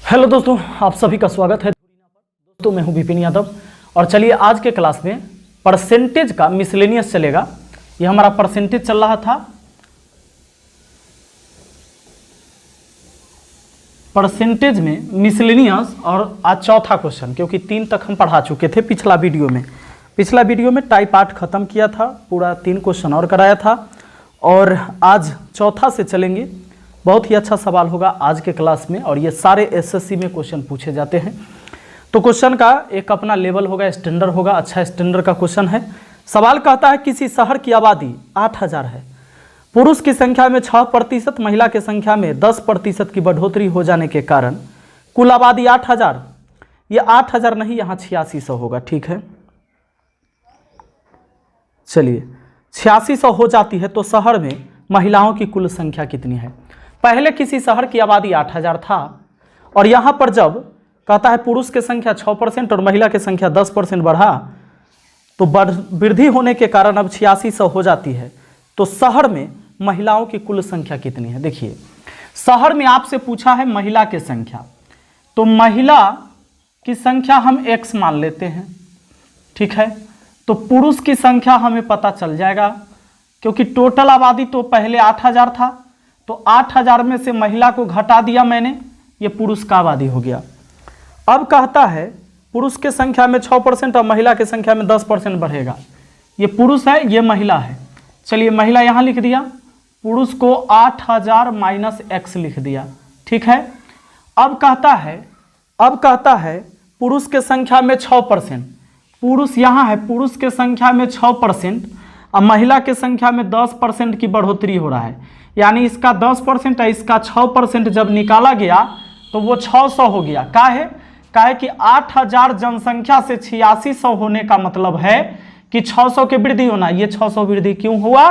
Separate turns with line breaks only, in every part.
Hello दोस्तों, आप सभी का स्वागत है। दोस्तों मैं हूं विपिन यादव और चलिए आज के क्लास में परसेंटेज का मिसलेनियस चलेगा। ये हमारा परसेंटेज चल रहा था, परसेंटेज में मिसलेनियस, और आज चौथा क्वेश्चन, क्योंकि 3 तक हम पढ़ा चुके थे पिछला वीडियो में टाइप 8 खत्म किया था, पूरा 3 क्वेश्चन और कराया था और आज चौथा से चलेंगे। बहुत ही अच्छा सवाल होगा आज के क्लास में और ये सारे एसएससी में क्वेश्चन पूछे जाते हैं। तो क्वेश्चन का एक अपना लेवल होगा, स्टैंडर्ड होगा, अच्छा स्टैंडर्ड का क्वेश्चन है। सवाल कहता है किसी शहर की आबादी 8000 है, पुरुष की संख्या में 6%, महिला की संख्या में 10% की बढ़ोतरी हो जाने के कारण कुल आबादी 8000, ये 8000 नहीं, यहाँ 8600 होगा। ठीक है, चलिए 8600 हो जाती है तो शहर में महिलाओं की कुल संख्या कितनी है। पहले किसी शहर की आबादी 8000 था और यहाँ पर जब कहता है पुरुष की संख्या 6% और महिला की संख्या 10% बढ़ा, तो वृद्धि होने के कारण अब 8600 हो जाती है। तो शहर में महिलाओं की कुल संख्या कितनी है। देखिए, शहर में आपसे पूछा है महिला की संख्या, तो महिला की संख्या हम x मान लेते हैं। ठीक है, तो पुरुष की संख्या हमें पता चल जाएगा, क्योंकि टोटल आबादी तो पहले 8000 था, तो 8000 में से महिला को घटा दिया मैंने, ये पुरुष का आबादी हो गया। अब कहता है पुरुष के संख्या में 6% और महिला की संख्या में 10% बढ़ेगा। ये पुरुष है, ये महिला है। चलिए महिला यहाँ लिख दिया, पुरुष को 8000 माइनस x लिख दिया। ठीक है, अब कहता है पुरुष के संख्या में 6%, पुरुष यहाँ है, पुरुष के संख्या में 6% और महिला के संख्या में 10% की बढ़ोतरी हो रहा है, यानी इसका 10% है, इसका 6% जब निकाला गया तो वो 600 हो गया। काहे कि 8000 जनसंख्या से 8600 होने का मतलब है कि 600 की वृद्धि होना। ये 600 वृद्धि क्यों हुआ?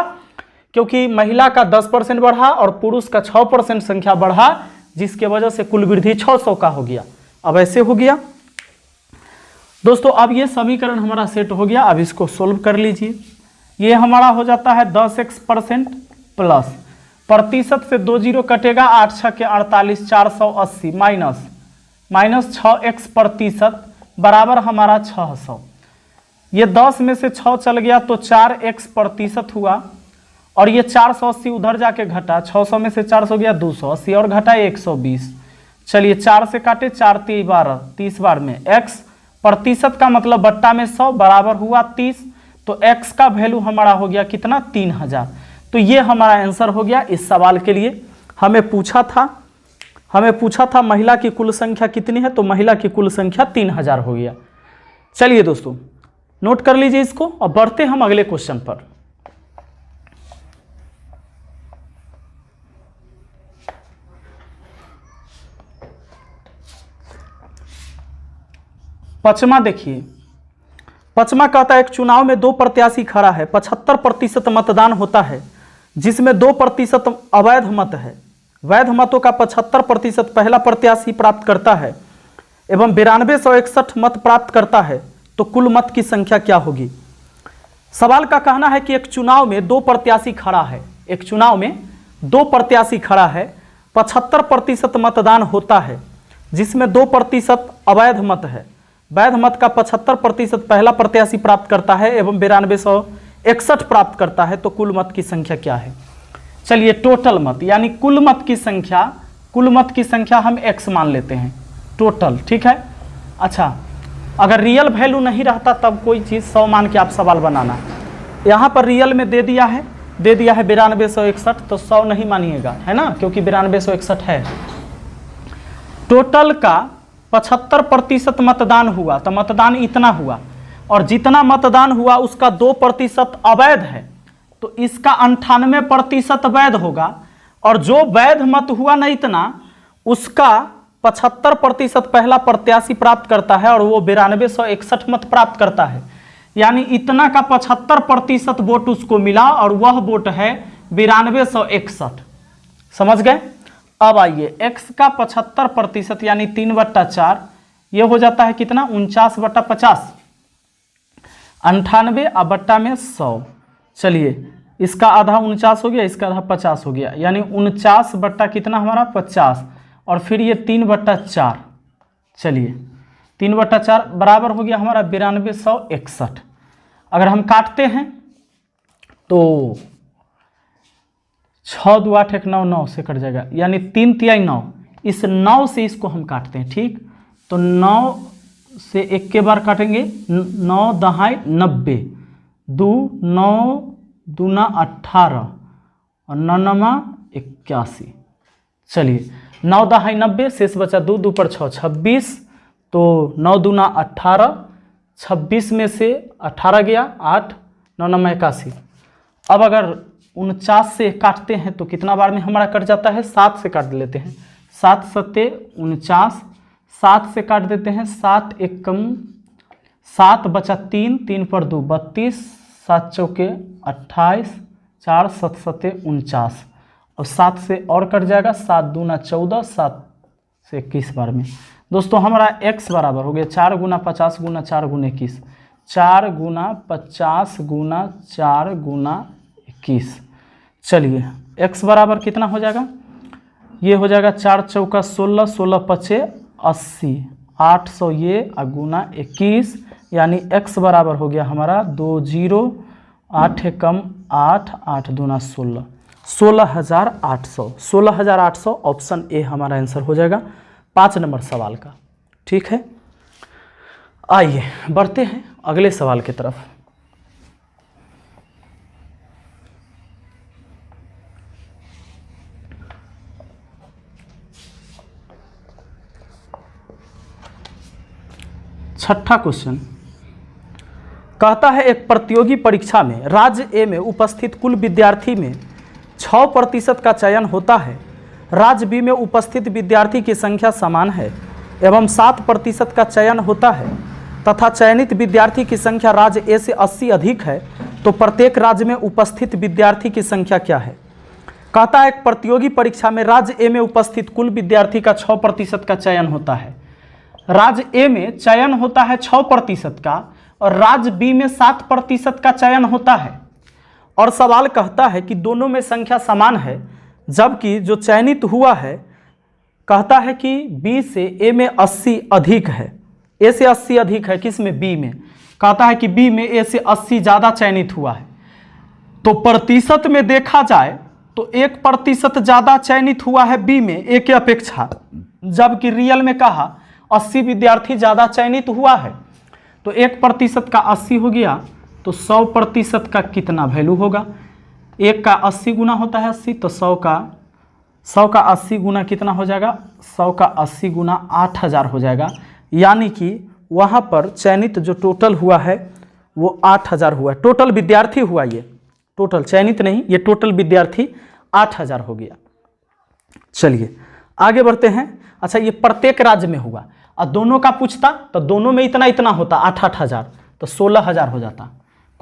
क्योंकि महिला का 10% बढ़ा और पुरुष का 6% संख्या बढ़ा, जिसके वजह से कुल वृद्धि 600 का हो गया। अब ऐसे हो गया दोस्तों। अब ये समीकरण हमारा सेट हो गया। अब इसको सोल्व कर लीजिए। ये हमारा हो जाता है 10x% प्लस प्रतिशत से 2 जीरो कटेगा, 8 6 के 48, 480 माइनस 6x% बराबर हमारा 600। ये 10 में से 6 चल गया तो 4x% हुआ और ये 480 उधर जाके घटा, 600 में से 400 गया 280 और घटा 120। चलिए 4 से काटे, 4 3 12, 30 बार में x प्रतिशत का मतलब बट्टा में 100 बराबर हुआ 30, तो x का वैल्यू हमारा हो गया कितना, 3000। तो ये हमारा आंसर हो गया इस सवाल के लिए। हमें पूछा था महिला की कुल संख्या कितनी है, तो महिला की कुल संख्या 3000 हो गया। चलिए दोस्तों नोट कर लीजिए इसको और बढ़ते हम अगले क्वेश्चन पर। पचमा देखिए, पचमा कहता है एक चुनाव में 2 प्रत्याशी खड़ा है, 75% मतदान होता है, जिसमें 2% अवैध मत है। वैध मतों का 75% पहला प्रत्याशी प्राप्त करता है एवं 9261 मत प्राप्त करता है, तो कुल मत की संख्या क्या होगी। सवाल का कहना है कि एक चुनाव में 2 प्रत्याशी खड़ा है, एक चुनाव में 2 प्रत्याशी खड़ा है, 75% मतदान होता है, जिसमें 2% अवैध मत है। वैध मत का 75% पहला प्रत्याशी प्राप्त करता है एवं 9261 प्राप्त करता है, तो कुल मत की संख्या क्या है। चलिए टोटल मत यानी कुल मत की संख्या हम x मान लेते हैं, टोटल। ठीक है, अच्छा अगर रियल वैल्यू नहीं रहता तब कोई चीज़ 100 मान के आप सवाल बनाना। यहाँ पर रियल में दे दिया है 9261, तो 100 नहीं मानिएगा, है ना, क्योंकि 9261 है। टोटल का 75% मतदान हुआ, तो मतदान इतना हुआ, और जितना मतदान हुआ उसका 2% अवैध है, तो इसका 98% वैध होगा, और जो वैध मत हुआ ना इतना, उसका 75% पहला प्रत्याशी प्राप्त करता है और वो 9261 मत प्राप्त करता है, यानी इतना का 75% वोट उसको मिला और वह वोट है 9261। समझ गए। अब आइए x का 75% यानी 3/4, ये हो जाता है कितना, 49/50, 98 और बट्टा में 100। चलिए इसका आधा 49 हो गया, इसका आधा 50 हो गया, यानी 49 बट्टा कितना हमारा 50, और फिर ये 3/4, चलिए 3/4 बराबर हो गया हमारा 9261। अगर हम काटते हैं तो 6 2 8 1 9 9 से कट जाएगा, यानी 3 तिहाई 9। इस 9 से इसको हम काटते हैं, ठीक। तो 9 से 1 के बार काटेंगे, 9 दहाई 90, 2 9 दूना 18 और 9 9 81। चलिए 9 दहाई 90, शेष बचा 2 2 पर 6 26, तो 9 दूना 18, 26 में से 18 गया 8, 9 9 81। अब अगर 49 से काटते हैं तो कितना बार में हमारा कट जाता है, 7 से काट लेते हैं, 7 सत्ते 49, 7 से काट देते हैं, 7 एकम 7 बचा 3, 3 पर 2 32, 7 चौके 28, 4 7 सत्ते 49, और 7 से और कट जाएगा, 7 दूना 14, 7 से 21 बार में। दोस्तों हमारा x बराबर हो गया 4 गुना 50 गुना 4 गुना 21, 4 गुना 50 गुना 4 गुना 21। चलिए x बराबर कितना हो जाएगा, ये हो जाएगा 4 चौका 16, 16 पचे 80, 800 ये गुना 21, यानी x बराबर हो गया हमारा 2 0 8 एकम 8, 8 दूना 16, 16,800। 16,800 ऑप्शन ए हमारा आंसर हो जाएगा 5 नंबर सवाल का, ठीक है। आइए बढ़ते हैं अगले सवाल की तरफ। छठा क्वेश्चन कहता है, एक प्रतियोगी परीक्षा में राज्य ए में उपस्थित कुल विद्यार्थी में 6% का चयन होता है। राज्य बी में उपस्थित विद्यार्थी की संख्या समान है एवं 7% का चयन होता है तथा चयनित विद्यार्थी की संख्या राज्य ए से 80 अधिक है, तो प्रत्येक राज्य में उपस्थित विद्यार्थी की संख्या क्या है। कहता है एक प्रतियोगी परीक्षा में राज्य ए में उपस्थित कुल विद्यार्थी का 6% का चयन होता है। राज्य ए में चयन होता है 6% का और राज्य बी में 7% का चयन होता है, और सवाल कहता है कि दोनों में संख्या समान है, जबकि जो चयनित हुआ है कहता है कि बी से ए में 80 अधिक है। ए से 80 अधिक है किस में, बी में। कहता है कि बी में ए से 80 ज़्यादा चयनित हुआ है। तो प्रतिशत में देखा जाए तो 1% ज़्यादा चयनित हुआ है बी में ए के अपेक्षा, जबकि रियल में कहा 80 विद्यार्थी ज़्यादा चयनित हुआ है। तो 1% का 80 हो गया, तो 100% का कितना वैल्यू होगा। 1 का 80 गुना होता है 80, तो 100 का 80 गुना कितना हो जाएगा, 100 का 80 गुना 8000 हो जाएगा। यानी कि वहाँ पर चयनित जो टोटल हुआ है वो 8000 हुआ है। टोटल विद्यार्थी हुआ, ये टोटल चयनित नहीं, ये टोटल विद्यार्थी 8000 हो गया। चलिए आगे बढ़ते हैं। अच्छा, ये प्रत्येक राज्य में हुआ और दोनों का पूछता तो दोनों में इतना इतना होता 8-8 तो 16000 हो जाता।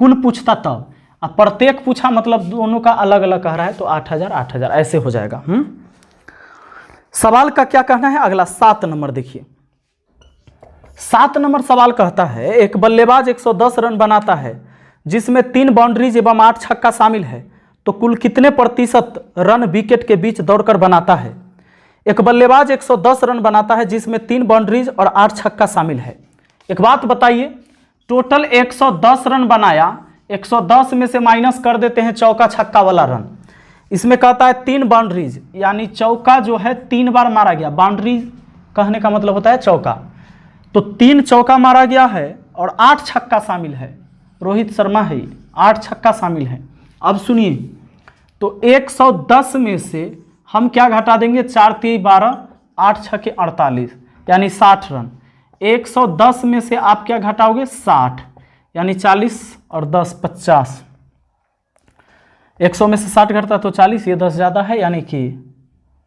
कुल पूछता तब, अब प्रत्येक पूछा मतलब दोनों का अलग अलग कह रहा है, तो 8000 ऐसे हो जाएगा। सवाल का क्या कहना है अगला 7 नंबर देखिए। 7 नंबर सवाल कहता है, एक बल्लेबाज 110 रन बनाता है जिसमें 3 बाउंड्रीज एवं 8 छक्का शामिल है, तो कुल कितने प्रतिशत रन विकेट के बीच दौड़कर बनाता है। एक बल्लेबाज 110 रन बनाता है जिसमें 3 बाउंड्रीज और 8 छक्का शामिल है। एक बात बताइए, टोटल 110 रन बनाया, 110 में से माइनस कर देते हैं चौका छक्का वाला रन। इसमें कहता है 3 बाउंड्रीज, यानी चौका जो है 3 बार मारा गया। बाउंड्रीज कहने का मतलब होता है चौका, तो 3 चौका मारा गया है और 8 छक्का शामिल है। रोहित शर्मा है, 8 छक्का शामिल है। अब सुनिए, तो 110 में से हम क्या घटा देंगे, 4 3 12, 8 छक्के 48, यानी 60 रन। 110 में से आप क्या घटाओगे, 60, यानी 40 और 10 50। 100 में से 60 घटता तो 40, ये 10 ज़्यादा है, यानी कि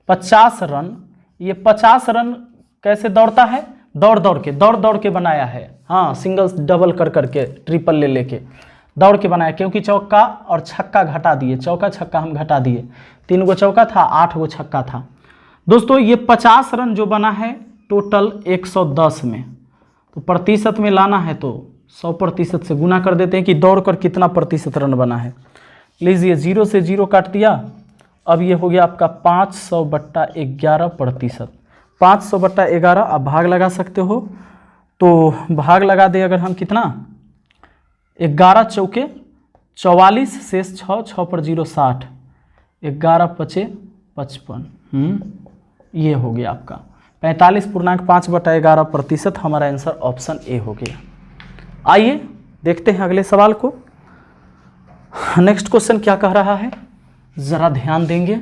50 रन। ये 50 रन कैसे दौड़ता है, दौड़ दौड़ के बनाया है। हाँ, सिंगल्स डबल कर करके, ट्रिपल ले लेके दौड़ के बनाया, क्योंकि चौका और छक्का घटा दिए, चौका छक्का हम घटा दिए। 3 गो चौका था, 8 गो छक्का था। दोस्तों ये 50 रन जो बना है टोटल 110 में, तो प्रतिशत में लाना है तो 100% से गुना कर देते हैं कि दौड़ कर कितना प्रतिशत रन बना है। लीजिए 0 से 0 काट दिया, अब ये हो गया आपका 500/11%। 500/11, अब भाग लगा सकते हो। तो भाग लगा दे अगर हम कितना, 11 चौके 44, शेष 6, 6 पर 0 60, 11 पचे 55, ये हो गया आपका 45.5/11%। हमारा आंसर ऑप्शन ए हो गया। आइए देखते हैं अगले सवाल को। नेक्स्ट क्वेश्चन क्या कह रहा है, जरा ध्यान देंगे।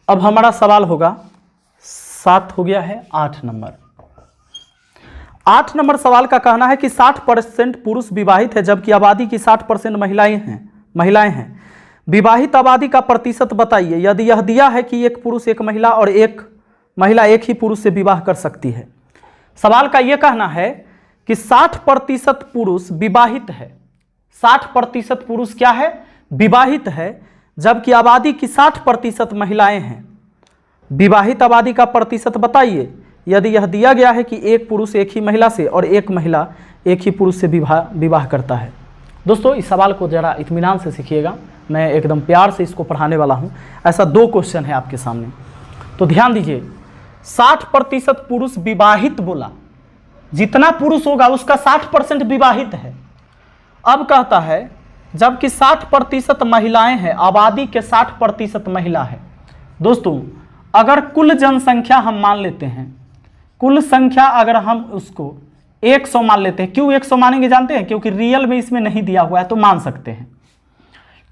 अब हमारा सवाल होगा 7 हो गया है, 8 नंबर। 8 नंबर सवाल का कहना है कि 60% पुरुष विवाहित है जबकि आबादी की 60% महिलाएं हैं। विवाहित आबादी का प्रतिशत बताइए। यदि यह दिया है कि एक पुरुष एक महिला और एक महिला एक ही पुरुष से विवाह कर सकती है। सवाल का यह कहना है कि 60% पुरुष विवाहित है, 60% पुरुष क्या है, विवाहित है, जबकि आबादी की 60% महिलाएं हैं। विवाहित आबादी का प्रतिशत बताइए। यदि यह दिया गया है कि एक पुरुष एक ही महिला से और एक महिला एक ही पुरुष से विवाह करता है। दोस्तों इस सवाल को जरा इत्मीनान से सीखिएगा, मैं एकदम प्यार से इसको पढ़ाने वाला हूं। ऐसा 2 क्वेश्चन है आपके सामने, तो ध्यान दीजिए। 60% पुरुष विवाहित बोला, जितना पुरुष होगा उसका 60% विवाहित है। अब कहता है जबकि 60% महिलाएं हैं, आबादी के 60% महिला है। दोस्तों अगर कुल जनसंख्या हम मान लेते हैं, कुल संख्या अगर हम उसको 100 मान लेते हैं, क्यों 100 मानेंगे जानते हैं, क्योंकि रियल में इसमें नहीं दिया हुआ है तो मान सकते हैं।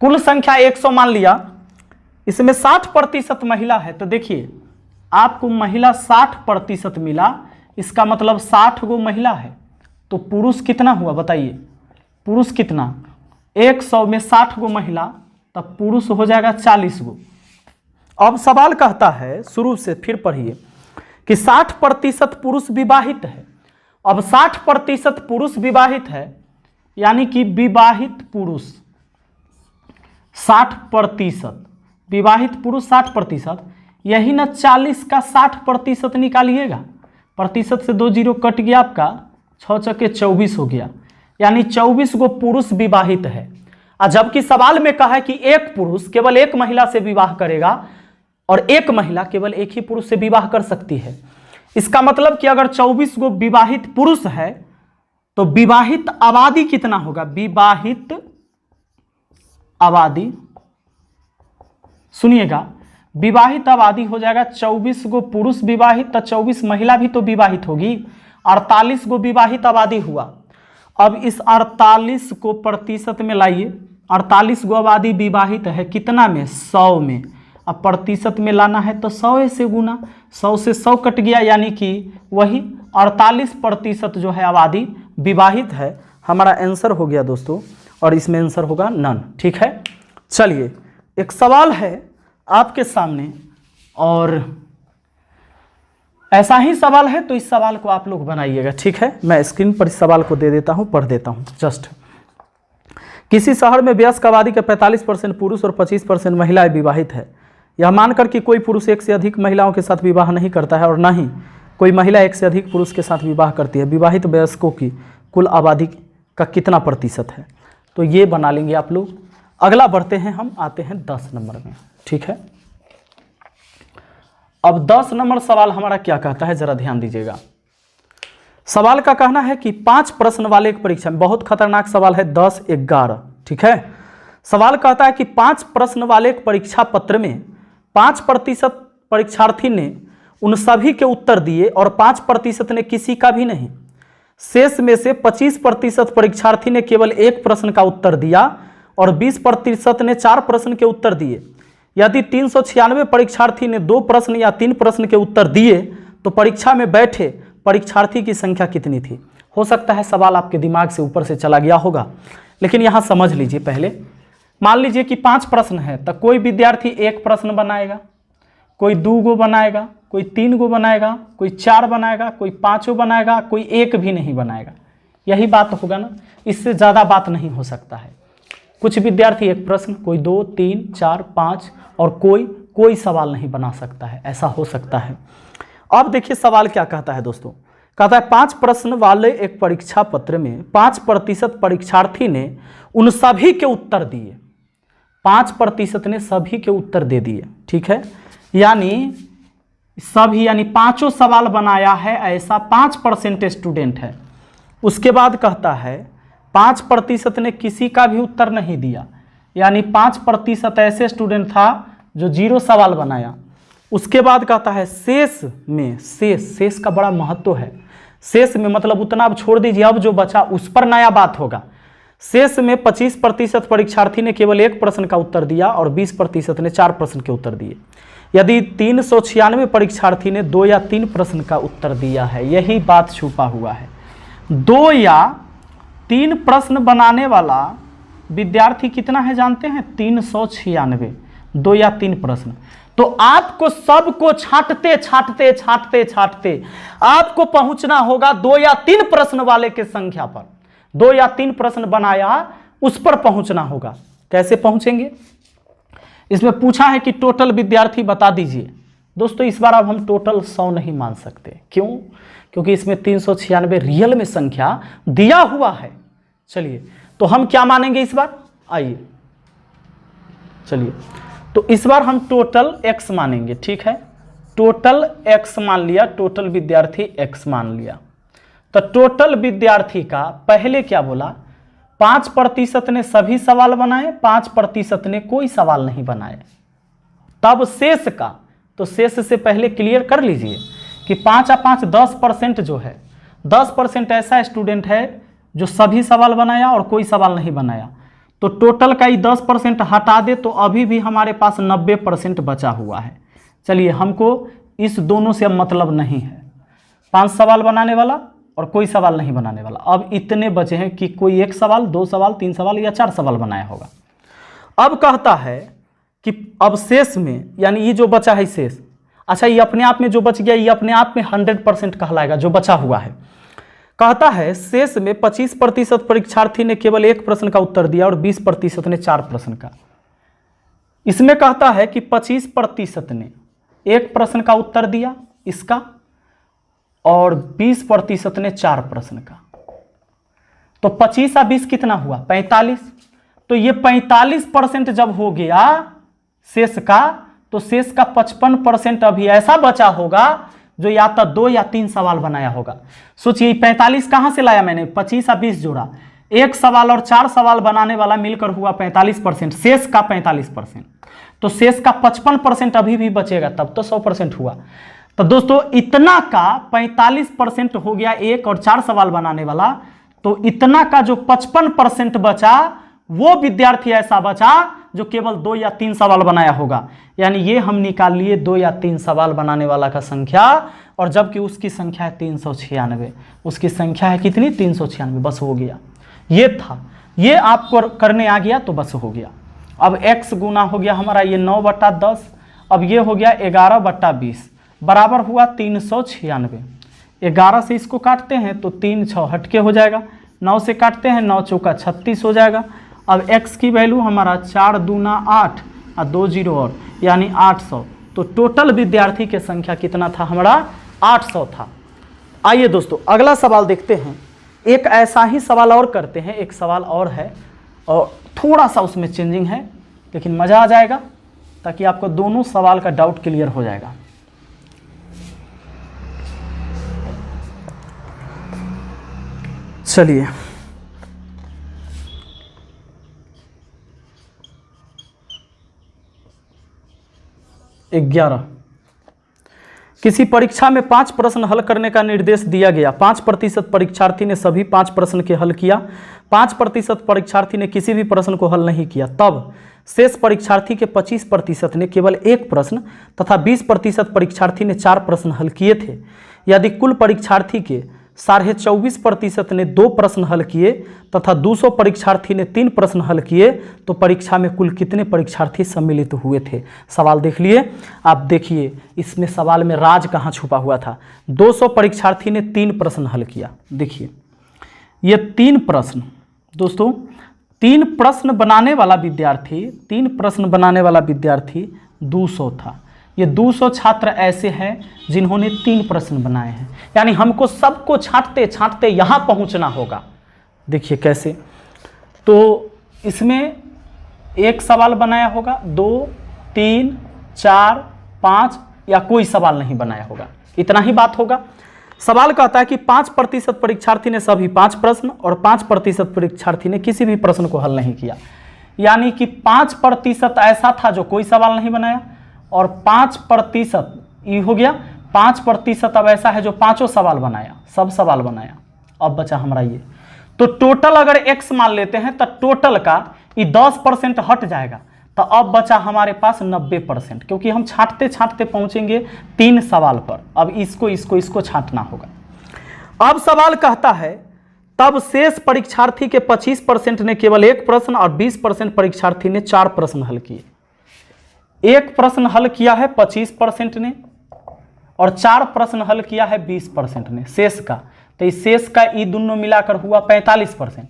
कुल संख्या 100 मान लिया, इसमें 60% महिला है, तो देखिए आपको महिला 60% मिला, इसका मतलब 60 गो महिला है। तो पुरुष कितना हुआ बताइए, पुरुष कितना, 100 में 60 गो महिला, तब पुरुष हो जाएगा 40 गो। अब सवाल कहता है, शुरू से फिर पढ़िए, कि 60% पुरुष विवाहित है। अब 60% पुरुष विवाहित है, यानी कि विवाहित पुरुष 60%, विवाहित पुरुष 60%, यही ना 40 का 60% निकालिएगा। प्रतिशत से 2 0 कट गया, आपका 6 चौके 24 हो गया, यानी 24 गो पुरुष विवाहित है। जबकि सवाल में कहा है कि एक पुरुष केवल एक महिला से विवाह करेगा और एक महिला केवल एक ही पुरुष से विवाह कर सकती है। इसका मतलब कि अगर 24 गो विवाहित पुरुष है तो विवाहित आबादी कितना होगा, विवाहित आबादी, सुनिएगा, विवाहित आबादी हो जाएगा 24 गो पुरुष विवाहित, तो 24 महिला भी तो विवाहित होगी, 48 गो विवाहित आबादी हुआ। अब इस 48 को प्रतिशत में लाइए, 48 गो आबादी विवाहित है, कितना में, 100 में। अब प्रतिशत में लाना है तो 100 से गुना, 100 से 100 कट गया, यानी कि वही 48% जो है आबादी विवाहित है। हमारा आंसर हो गया दोस्तों, और इसमें आंसर होगा नन। ठीक है, चलिए एक सवाल है आपके सामने, और ऐसा ही सवाल है, तो इस सवाल को आप लोग बनाइएगा। ठीक है, मैं स्क्रीन पर इस सवाल को दे देता हूं, पढ़ देता हूं जस्ट। किसी शहर में वयस्क आबादी के 45% पुरुष और 25% महिलाएं विवाहित है। यह मानकर कि कोई पुरुष एक से अधिक महिलाओं के साथ विवाह नहीं करता है और न ही कोई महिला एक से अधिक पुरुष के साथ विवाह करती है, विवाहित वयस्कों की कुल आबादी का कितना प्रतिशत है, तो ये बना लेंगे आप लोग। अगला बढ़ते हैं, हम आते हैं 10 नंबर में। ठीक है, अब 10 नंबर सवाल हमारा क्या कहता है, जरा ध्यान दीजिएगा। सवाल का कहना है कि 5 प्रश्न वाले एक परीक्षा में, बहुत खतरनाक सवाल है, 10-11। ठीक है, सवाल कहता है कि 5 प्रश्न वाले एक परीक्षा पत्र में 5% परीक्षार्थी ने उन सभी के उत्तर दिए और 5% ने किसी का भी नहीं। शेष में से 25% परीक्षार्थी ने केवल एक प्रश्न का उत्तर दिया और 20% ने 4 प्रश्न के उत्तर दिए। यदि 396 परीक्षार्थी ने 2 प्रश्न या 3 प्रश्न के उत्तर दिए तो परीक्षा में बैठे परीक्षार्थी की संख्या कितनी थी। हो सकता है सवाल आपके दिमाग से ऊपर से चला गया होगा, लेकिन यहाँ समझ लीजिए। पहले मान लीजिए कि 5 प्रश्न है, तो कोई विद्यार्थी 1 प्रश्न बनाएगा, कोई 2 गो बनाएगा, कोई 3 गो बनाएगा, कोई 4 बनाएगा, कोई 5 बनाएगा, कोई 1 भी नहीं बनाएगा। यही बात होगा ना, इससे ज़्यादा बात नहीं हो सकता है। कुछ विद्यार्थी 1 प्रश्न, कोई 2, 3, 4, 5 और कोई सवाल नहीं बना सकता है, ऐसा हो सकता है। अब देखिए सवाल क्या कहता है दोस्तों, कहता है 5 प्रश्न वाले एक परीक्षा पत्र में 5% परीक्षार्थी ने उन सभी के उत्तर दिए, 5% ने सभी के उत्तर दे दिए। ठीक है, यानी सभी यानी पांचों सवाल बनाया है ऐसा 5% स्टूडेंट है। उसके बाद कहता है 5% ने किसी का भी उत्तर नहीं दिया, यानी 5% ऐसे स्टूडेंट था जो 0 सवाल बनाया। उसके बाद कहता है शेष में, शेष का बड़ा महत्व है। शेष में मतलब उतना अब छोड़ दीजिए, अब जो बचा उस पर नया बात होगा। शेष में 25% परीक्षार्थी ने केवल 1 प्रश्न का उत्तर दिया और 20% ने 4 प्रश्न के उत्तर दिए। यदि 396 परीक्षार्थी ने 2 या 3 प्रश्न का उत्तर दिया है, यही बात छुपा हुआ है। 2 या 3 प्रश्न बनाने वाला विद्यार्थी कितना है जानते हैं? 396। 2 या 3 प्रश्न। तो आपको सबको छांटते छांटते छांटते छांटते आपको पहुंचना होगा 2 या 3 प्रश्न वाले के संख्या पर। 2 या 3 प्रश्न बनाया उस पर पहुंचना होगा। कैसे पहुंचेंगे? इसमें पूछा है कि टोटल विद्यार्थी बता दीजिए। दोस्तों इस बार अब हम टोटल 100 नहीं मान सकते। क्यों? क्योंकि इसमें 396 रियल में संख्या दिया हुआ है। चलिए तो हम क्या मानेंगे इस बार? आइए चलिए, तो इस बार हम टोटल x मानेंगे। ठीक है, टोटल x मान लिया, टोटल विद्यार्थी x मान लिया। तो टोटल विद्यार्थी का पहले क्या बोला? 5% ने सभी सवाल बनाए, 5% ने कोई सवाल नहीं बनाए। तब शेष का, तो शेष से पहले क्लियर कर लीजिए कि 5 या 5 10% जो है, 10% ऐसा स्टूडेंट है जो सभी सवाल बनाया और कोई सवाल नहीं बनाया। तो टोटल का ही 10% हटा दे तो अभी भी हमारे पास 90% बचा हुआ है। चलिए, हमको इस दोनों से अब मतलब नहीं है, 5 सवाल बनाने वाला और कोई सवाल नहीं बनाने वाला। अब इतने बचे हैं कि कोई 1 सवाल, 2 सवाल, 3 सवाल या 4 सवाल बनाया होगा। अब कहता है कि अब शेष में, यानी ये जो बचा है शेष, अच्छा ये अपने आप में जो बच गया ये अपने आप में 100% कहलाएगा जो बचा हुआ है। कहता है शेष में 25% परीक्षार्थी ने केवल 1 प्रश्न का उत्तर दिया और 20% ने 4 प्रश्न का। इसमें कहता है कि 25% ने 1 प्रश्न का उत्तर दिया इसका और 20% ने 4 प्रश्न का। तो 25 या 20 कितना हुआ? 45। तो ये 45% जब हो गया शेष का, तो शेष का 55% अभी ऐसा बचा होगा जो या तो 2 या 3 सवाल बनाया होगा। सोचिए 45 कहां से लाया मैंने? 25 या 20 जोड़ा, 1 सवाल और 4 सवाल बनाने वाला मिलकर हुआ 45%, शेष का 45%। तो शेष का 55% अभी भी बचेगा, तब तो 100% हुआ। तो दोस्तों इतना का 45% हो गया 1 और 4 सवाल बनाने वाला, तो इतना का जो 55% बचा वो विद्यार्थी ऐसा बचा जो केवल 2 या 3 सवाल बनाया होगा। यानी ये हम निकाल लिए 2 या 3 सवाल बनाने वाला का संख्या, और जबकि उसकी संख्या है 396। उसकी संख्या है कितनी? 396। बस हो गया, ये था, ये आपको करने आ गया तो बस हो गया। अब x गुना हो गया हमारा ये 9/10, अब ये हो गया 11/20 बराबर हुआ 396। 11 से इसको काटते हैं तो 3 6 हटके हो जाएगा, 9 से काटते हैं 9 चौका 36 हो जाएगा। अब x की वैल्यू हमारा 4 दूना 8 और 2 0 और, यानी 800। तो टोटल विद्यार्थी की संख्या कितना था हमारा? 800 था। आइए दोस्तों अगला सवाल देखते हैं। एक ऐसा ही सवाल और करते हैं, एक सवाल और है और थोड़ा सा उसमें चेंजिंग है, लेकिन मज़ा आ जाएगा ताकि आपको दोनों सवाल का डाउट क्लियर हो जाएगा। चलिए, ग्यारह, किसी परीक्षा में 5 प्रश्न हल करने का निर्देश दिया गया। 5% परीक्षार्थी ने सभी 5 प्रश्न के हल किया, 5% परीक्षार्थी ने किसी भी प्रश्न को हल नहीं किया। तब शेष परीक्षार्थी के 25% ने केवल 1 प्रश्न तथा 20% परीक्षार्थी ने 4 प्रश्न हल किए थे। यदि कुल परीक्षार्थी के 24.5% ने 2 प्रश्न हल किए तथा 200 परीक्षार्थी ने 3 प्रश्न हल किए, तो परीक्षा में कुल कितने परीक्षार्थी सम्मिलित हुए थे? सवाल देख लिए आप। देखिए इसमें सवाल में राज कहाँ छुपा हुआ था। 200 परीक्षार्थी ने 3 प्रश्न हल किया। देखिए ये 3 प्रश्न, दोस्तों 3 प्रश्न बनाने वाला विद्यार्थी, 3 प्रश्न बनाने वाला विद्यार्थी 200 था। ये 200 छात्र ऐसे हैं जिन्होंने 3 प्रश्न बनाए हैं, यानी हमको सबको छांटते छांटते यहाँ पहुँचना होगा। देखिए कैसे, तो इसमें 1 सवाल बनाया होगा, 2 3 4 5 या कोई सवाल नहीं बनाया होगा, इतना ही बात होगा। सवाल कहता है कि 5% परीक्षार्थी ने सभी 5 प्रश्न और 5% परीक्षार्थी ने किसी भी प्रश्न को हल नहीं किया, यानी कि 5% ऐसा था जो कोई सवाल नहीं बनाया और 5% ये हो गया, 5% अब ऐसा है जो 5 सवाल बनाया, सब सवाल बनाया। अब बचा हमारा ये, तो टोटल अगर x मान लेते हैं तो टोटल का ये 10% हट जाएगा, तो अब बचा हमारे पास 90%, क्योंकि हम छांटते छांटते पहुंचेंगे 3 सवाल पर। अब इसको छांटना होगा। अब सवाल कहता है तब शेष परीक्षार्थी के 25% ने केवल 1 प्रश्न और 20% परीक्षार्थी ने 4 प्रश्न हल किए। 1 प्रश्न हल किया है 25% ने और 4 प्रश्न हल किया है 20% ने शेष का, तो इस शेष का ये दोनों मिलाकर हुआ 45%।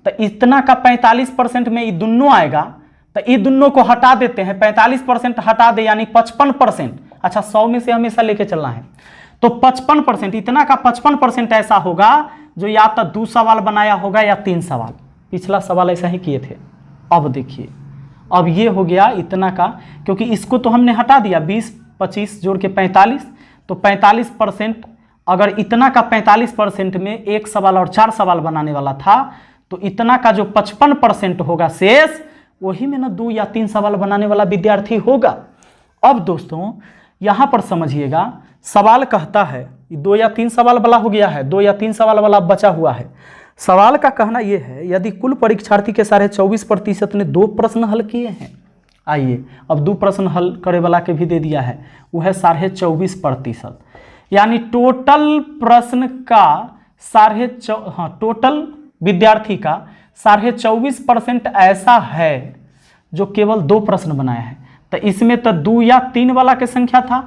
तो इतना का 45% में ये दोनों आएगा, तो ये दोनों को हटा देते हैं, 45% हटा दे यानी 55%। अच्छा 100 में से हमेशा लेके चलना है, तो 55%, इतना का 55% ऐसा होगा जो या तो 2 सवाल बनाया होगा या 3 सवाल। पिछला सवाल ऐसा ही किए थे। अब देखिए, अब ये हो गया इतना का, क्योंकि इसको तो हमने हटा दिया, 20-25 जोड़ के 45, तो 45%। अगर इतना का 45% में 1 सवाल और 4 सवाल बनाने वाला था, तो इतना का जो 55% होगा शेष, वही में ना 2 या 3 सवाल बनाने वाला विद्यार्थी होगा। अब दोस्तों यहाँ पर समझिएगा, सवाल कहता है 2 या 3 सवाल वाला हो गया है, 2 या 3 सवाल वाला बचा हुआ है। सवाल का कहना यह है यदि कुल परीक्षार्थी के 24.25% ने 2 प्रश्न हल किए हैं, आइए अब 2 प्रश्न हल करे वाला के भी दे दिया है, वो है 24.25%, यानी टोटल प्रश्न का टोटल विद्यार्थी का 24.25% ऐसा है जो केवल 2 प्रश्न बनाया है। तो इसमें तो 2 या 3 वाला के संख्या था,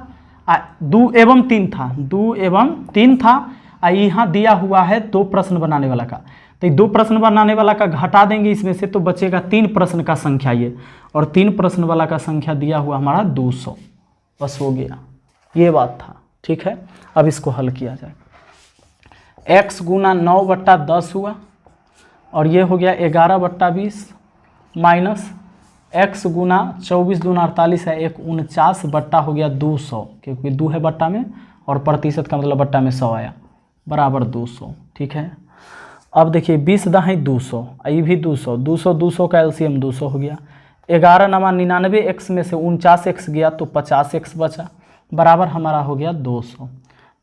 2 एवं 3 था, 2 एवं 3 था, यहाँ दिया हुआ है 2 प्रश्न बनाने वाला का, तो 2 प्रश्न बनाने वाला का घटा देंगे इसमें से, तो बचेगा 3 प्रश्न का संख्या ये, और 3 प्रश्न वाला का संख्या दिया हुआ हमारा 200। बस हो गया, ये बात था। ठीक है, अब इसको हल किया जाए। x गुना 9/10 हुआ और ये हो गया 11/20 माइनस x गुना 24 दूना 48 है, 49 बट्टा हो गया 200, क्योंकि 2 है बट्टा में और प्रतिशत का मतलब बट्टा में 100 आया, बराबर 200। ठीक है, अब देखिए 20 दाएँ 200, ये भी 200, 200 का एलसीएम 200 हो गया। 11 9 99 x में से 49x गया तो 50x बचा, बराबर हमारा हो गया 200।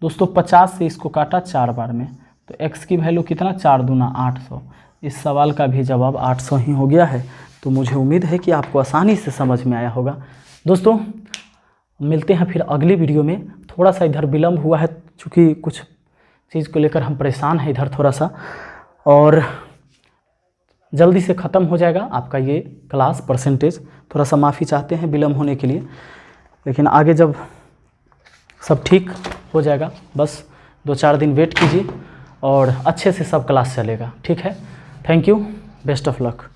दोस्तों 50 से इसको काटा 4 बार में, तो x की वैल्यू कितना, 4 दूना 800। इस सवाल का भी जवाब 800 ही हो गया है। तो मुझे उम्मीद है कि आपको आसानी से समझ में आया होगा। दोस्तों मिलते हैं फिर अगली वीडियो में। थोड़ा सा इधर विलम्ब हुआ है, चूँकि कुछ चीज़ को लेकर हम परेशान हैं इधर थोड़ा सा, और जल्दी से ख़त्म हो जाएगा आपका ये क्लास परसेंटेज। थोड़ा सा माफ़ी चाहते हैं विलम्ब होने के लिए, लेकिन आगे जब सब ठीक हो जाएगा, बस 2-4 दिन वेट कीजिए और अच्छे से सब क्लास चलेगा। ठीक है, thank you, best of luck.